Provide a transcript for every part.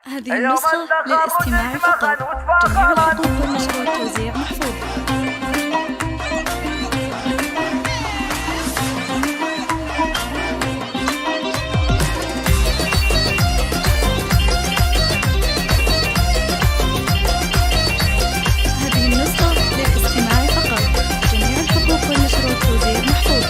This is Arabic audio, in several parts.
هذه النسخة للاستماع فقط. جميع الحقوق والنشر والتوزيع محفوظ. هذه النسخة للاستماع فقط. جميع الحقوق والنشر والتوزيع محفوظ.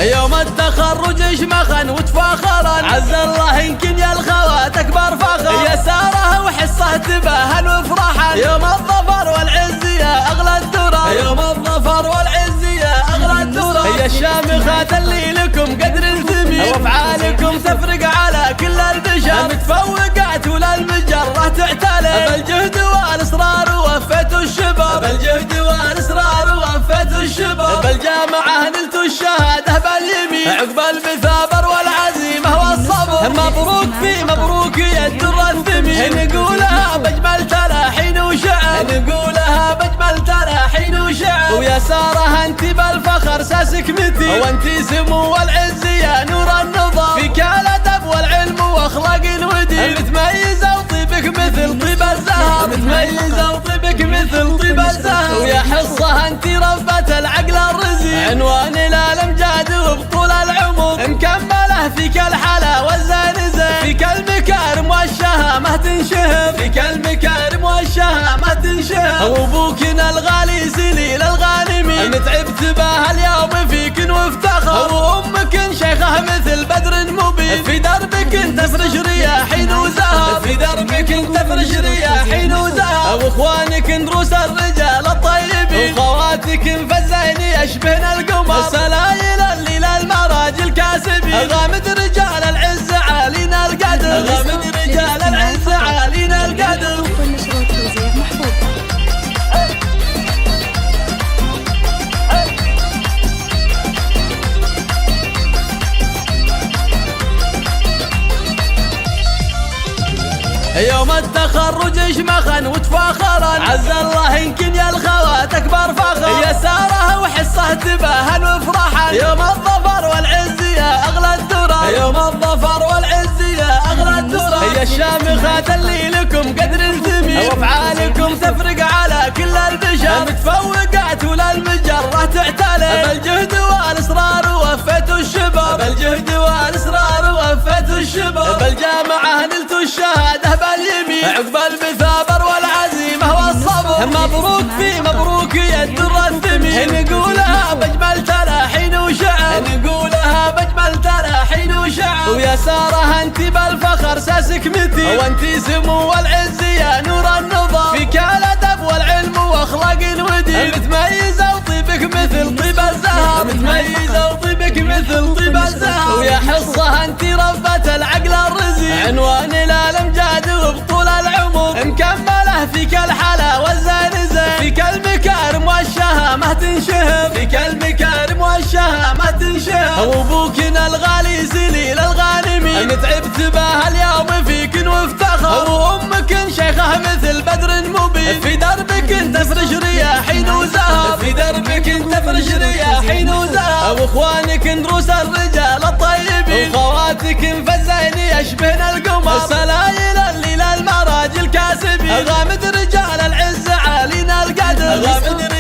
يوم التخرج اشمخن وتفاخرن، عز الله يمكن يا الخوات اكبر فخر، يا ساره وحصه تباهن وفرحن، يوم الظفر والعز يا اغلى الدرر، يوم الظفر والعز يا اغلى الدرر، يا الشامخات اللي لكم قدر ثمين، وافعالكم تفرق على كل البشر، متفوقات ولا المجره تعتلي، بالجهد والاصرار وفيتوا الشبر، بالجهد والاصرار وفيتوا الشبر، بالجامعه نلتوا الشهاده باليمين، عقب المثابر والعزيمه والصبر، مبروك في مبروك يا الدر الثمين، نقولها بجمل تلاحين وشعر، نقولها بجمل تلاحين وشعر، ويا ساره انت بالفخر ساسك متين، وانت سمو والعز يا نور النظام، فيك الادب والعلم واخلاق ودين، متميزه وطيبك مثل طيب الزهر، متميزه وطيبك مثل طيب الزهر، ويا حصه انت ربة العقل الرزين، عنوان الامجاد وبطول العمر، مكمله فيك الحلا والزانزه، فيك المكارم والشهامه تنشهر، فيك المكارم والشهامه تنشهر، وابوكنا الغالي سليل الغانمين، متعبت بها اليوم فيك وافتخر، وامك شيخه مثل بدر مبين، في دربك تفرش رياحين وزهر، في دربك تفرش رياحين وزهر، واخوانك دروس الرجال الطيبين، وخواتك فزين يشبهن القمر، سلايل الليل المراجل كاسبين، غامد رجال العز عالينا القدر، غامد رجال العز عالينا القدر. والنشر والتوزيع محفوظ. يوم التخرج اشمخن وتفاخرن، عز الله يمكن يا الخوات اكبر فخر، يا ساره وحصه تباهن وفرحن، يوم الظفر والعز يا اغلى الدرر، يوم الظفر والعز يا اغلى الدرر، يا الشامخات اللي لكم قدر ثمين، وافعالكم تفرق على كل البشر، متفوقات ولا المجره تعتلي، بالجهد والاصرار وفيتوا الشبر، بالجهد والاصرار وفيتوا الشبر، بالجامعه نلتوا الشهاده باليمين، عقب المثابر والعزيمه والصبر، مبروك في مبروك يا الدر الثمين، نقولها بجمل تلاحين وشعر، نقولها بجمل تلاحين وشعر، ويا ساره انت بالفخر ساسك متين، وانت سمو والعز يا نور النظام، فيك الادب والعلم واخلاق ودين، متميزه وطيبك مثل طيب الزهر، متميزه وطيبك مثل طيب الزهر، ويا حصه انت ربة العقل الرزين، عنوان الامجاد وبطول العمر، مكمله فيك الحلا والزانزه، فيك المكارم والشهامه تنشهر، فيك المكارم والشهامه تنشهر، وابوكنا الغالي سليل الغانمين، متعبت بها اليوم فيك وافتخر، وامك شيخه مثل بدر مبين، في دربك تفرش رياحين وزهر، في دربك تفرش رياحين وزهر، واخوانك دروس الرجال الطيبين، وخواتك فزين يشبهن القمر، سلايل الليل المراجل كاسبين، غامد رجال العز عالينا القدر، غامد